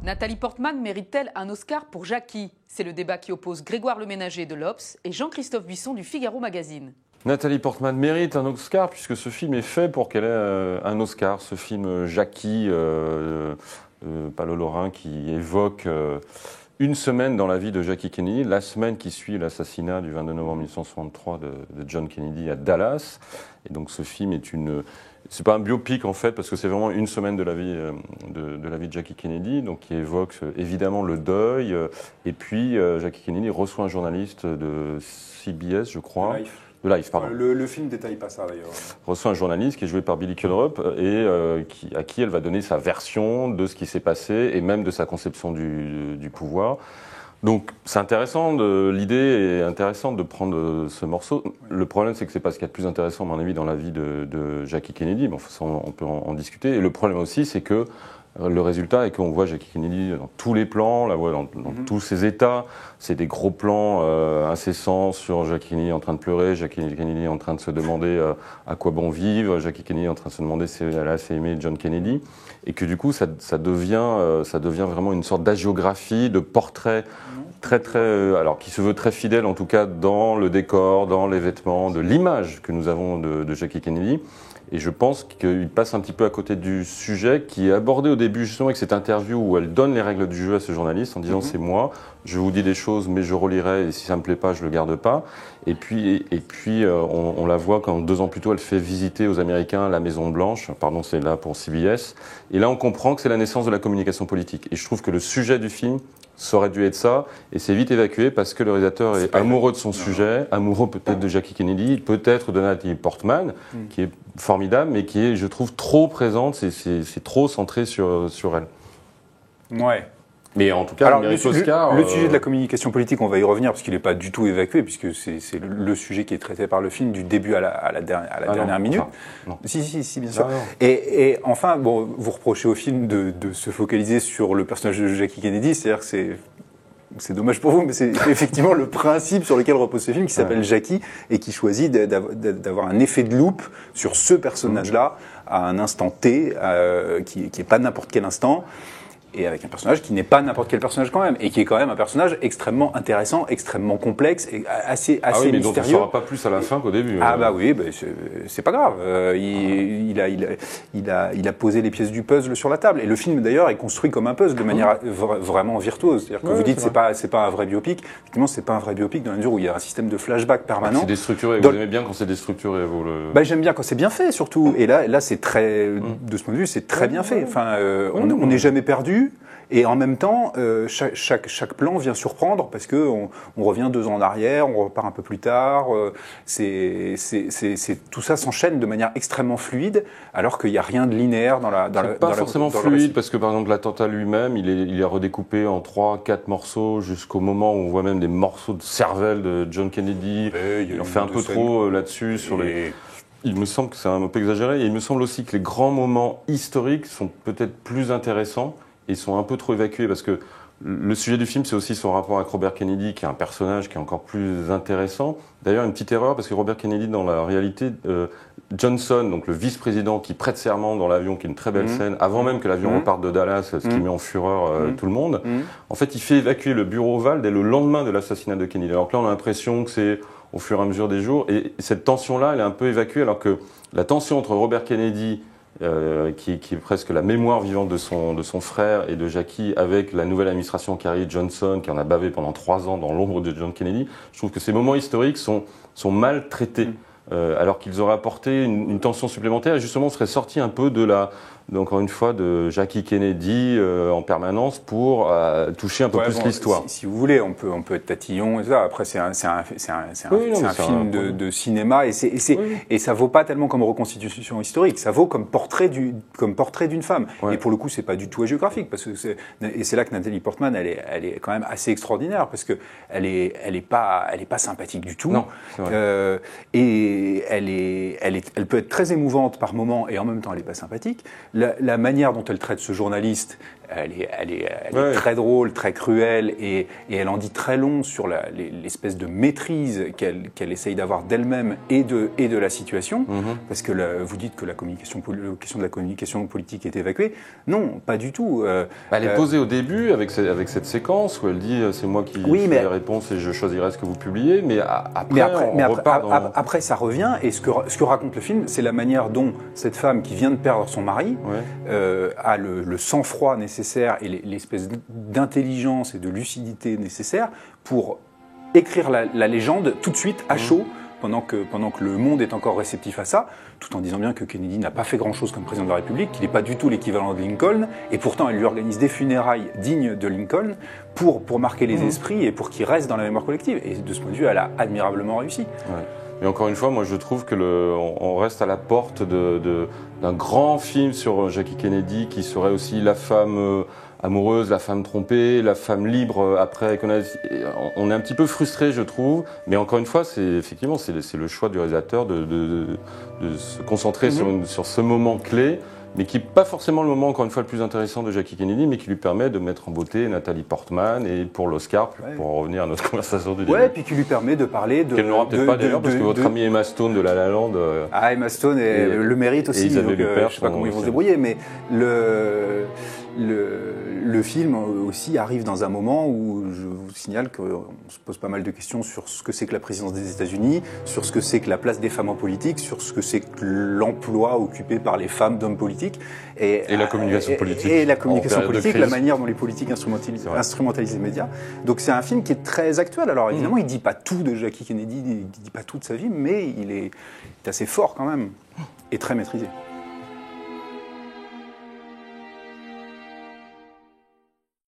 Nathalie Portman mérite-t-elle un Oscar pour Jackie? C'est le débat qui oppose Grégoire Leménager de l'Obs et Jean-Christophe Buisson du Figaro Magazine. Nathalie Portman mérite un Oscar puisque ce film est fait pour qu'elle ait un Oscar. Ce film Jackie, Paolo Lorin, qui évoque une semaine dans la vie de Jackie Kennedy, la semaine qui suit l'assassinat du 22 novembre 1963 de John Kennedy à Dallas. Et donc ce film est c'est pas un biopic en fait, parce que c'est vraiment une semaine de la vie de Jackie Kennedy, donc qui évoque évidemment le deuil. Et puis Jackie Kennedy reçoit un journaliste de CBS, je crois. De Life, pardon. Le film ne détaille pas ça d'ailleurs. Reçoit un journaliste qui est joué par Billy Crudup et à qui elle va donner sa version de ce qui s'est passé et même de sa conception du pouvoir. Donc c'est intéressant, l'idée est intéressante de prendre ce morceau. Le problème, c'est que c'est pas ce qu'il y a de plus intéressant, à mon avis, dans la vie de Jackie Kennedy. Bon, on peut en discuter. Et le problème aussi, c'est que le résultat est qu'on voit Jackie Kennedy dans tous les plans, la voit dans tous ses états. C'est des gros plans incessants sur Jackie Kennedy en train de pleurer, Jackie Kennedy en train de se demander à quoi bon vivre, Jackie Kennedy en train de se demander si elle a assez aimé John Kennedy. Et que du coup, ça devient vraiment une sorte d'hagiographie, de portrait alors qui se veut très fidèle en tout cas dans le décor, dans les vêtements, de l'image que nous avons de Jackie Kennedy. Et je pense qu'il passe un petit peu à côté du sujet qui est abordé au début justement avec cette interview où elle donne les règles du jeu à ce journaliste en disant c'est moi, je vous dis des choses mais je relirai et si ça me plaît pas je le garde pas. Et puis on la voit quand 2 ans plus tôt elle fait visiter aux Américains la Maison Blanche, pardon c'est là pour CBS. Et là on comprend que c'est la naissance de la communication politique. Et je trouve que le sujet du film ça aurait dû être ça, et c'est vite évacué parce que le réalisateur est amoureux de son sujet, amoureux peut-être de Jackie Kennedy, peut-être de Nathalie Portman, qui est formidable, mais qui est, je trouve, trop présente, c'est trop centré sur elle. Ouais. Mais en tout cas, alors, le Oscar. Le sujet de la communication politique, on va y revenir parce qu'il n'est pas du tout évacué, puisque c'est le sujet qui est traité par le film du début à la dernière minute. Non. Si, bien sûr. Et enfin, bon, vous reprochez au film de se focaliser sur le personnage de Jackie Kennedy, c'est-à-dire que c'est dommage pour vous, mais c'est effectivement le principe sur lequel repose ce film qui s'appelle Jackie et qui choisit d'avoir un effet de loupe sur ce personnage-là à un instant T, qui n'est pas n'importe quel instant. Et avec un personnage qui n'est pas n'importe quel personnage quand même, et qui est quand même un personnage extrêmement intéressant, extrêmement complexe, et assez mais mystérieux. dont on ne saura pas plus à la fin qu'au début. Ah bah oui, c'est pas grave. Il a posé les pièces du puzzle sur la table. Et le film d'ailleurs est construit comme un puzzle de manière vraiment virtuose. C'est-à-dire que vous dites c'est pas un vrai biopic. Effectivement, c'est pas un vrai biopic dans la mesure où il y a un système de flashback permanent. C'est déstructuré. Vous aimez bien quand c'est déstructuré, vous j'aime bien quand c'est bien fait surtout. Et là c'est très, de ce point de vue, c'est très bien fait. Enfin, on n'est jamais perdu. Et en même temps, chaque plan vient surprendre parce que on revient 2 ans en arrière, on repart un peu plus tard. Tout ça s'enchaîne de manière extrêmement fluide, alors qu'il n'y a rien de linéaire dans la. Pas forcément fluide parce que par exemple l'attentat lui-même, il est redécoupé en 3-4 morceaux jusqu'au moment où on voit même des morceaux de cervelle de John Kennedy. Il en fait un peu trop là-dessus sur les. Il me semble que c'est un peu exagéré et il me semble aussi que les grands moments historiques sont peut-être plus intéressants. Ils sont un peu trop évacués parce que le sujet du film, c'est aussi son rapport avec Robert Kennedy, qui est un personnage qui est encore plus intéressant. D'ailleurs, une petite erreur, parce que Robert Kennedy, dans la réalité, Johnson, donc le vice-président qui prête serment dans l'avion, qui est une très belle scène, avant même que l'avion reparte de Dallas, ce qui met en fureur tout le monde, en fait, il fait évacuer le bureau Oval dès le lendemain de l'assassinat de Kennedy. Alors que là, on a l'impression que c'est au fur et à mesure des jours, et cette tension-là, elle est un peu évacuée, alors que la tension entre Robert Kennedy qui est presque la mémoire vivante de son frère et de Jackie avec la nouvelle administration qui arrive, Johnson, qui en a bavé pendant 3 ans dans l'ombre de John Kennedy. Je trouve que ces moments historiques sont mal traités, alors qu'ils auraient apporté une tension supplémentaire et justement on serait sorti un peu encore une fois, de Jackie Kennedy en permanence pour toucher un peu plus l'histoire. Si vous voulez, on peut être tatillon et ça. Après, c'est un film de cinéma et ça vaut pas tellement comme reconstitution historique. Ça vaut comme portrait d'une femme. Ouais. Et pour le coup, c'est pas du tout hagiographique parce que c'est là que Nathalie Portman, elle est quand même assez extraordinaire parce que elle est pas sympathique du tout. Non. Et elle peut être très émouvante par moments et en même temps, elle est pas sympathique. La manière dont elle traite ce journaliste, elle est très drôle, très cruelle, et elle en dit très long sur l'espèce de maîtrise qu'elle essaye d'avoir d'elle-même et de la situation. Parce que vous dites que la question de la communication politique est évacuée. Non, pas du tout. Elle est posée au début avec cette séquence où elle dit c'est moi qui fais les réponses et je choisirai ce que vous publiez, mais après ça revient, et ce que raconte le film, c'est la manière dont cette femme qui vient de perdre son mari a le sang-froid nécessaire et l'espèce d'intelligence et de lucidité nécessaire pour écrire la légende tout de suite à chaud, pendant que le monde est encore réceptif à ça, tout en disant bien que Kennedy n'a pas fait grand-chose comme président de la République, qu'il n'est pas du tout l'équivalent de Lincoln, et pourtant elle lui organise des funérailles dignes de Lincoln pour marquer les esprits et pour qu'il reste dans la mémoire collective. Et de ce point de vue, elle a admirablement réussi. Ouais. Mais encore une fois, moi je trouve que on reste à la porte d'un grand film sur Jackie Kennedy qui serait aussi la femme amoureuse, la femme trompée, la femme libre après. On est un petit peu frustré, je trouve. Mais encore une fois, c'est le choix du réalisateur de se concentrer sur ce moment clé, mais qui n'est pas forcément le moment, encore une fois, le plus intéressant de Jackie Kennedy, mais qui lui permet de mettre en beauté Nathalie Portman et pour l'Oscar, pour en revenir à notre conversation du début. Ouais, puis qui lui permet de parler de... Qu'elle n'aura peut-être pas d'ailleurs, parce que votre amie Emma Stone de La La Land... Emma Stone le mérite aussi, donc je ne sais pas comment ils vont se débrouiller, mais le film aussi arrive dans un moment où je vous signale qu'on se pose pas mal de questions sur ce que c'est que la présidence des États-Unis, sur ce que c'est que la place des femmes en politique, sur ce que c'est que l'emploi occupé par les femmes d'hommes politiques. Et la communication politique. Et la communication politique, la manière dont les politiques instrumentalisent les médias. Donc c'est un film qui est très actuel. Alors évidemment, il ne dit pas tout de Jackie Kennedy, il ne dit pas tout de sa vie, mais il est assez fort quand même, et très maîtrisé.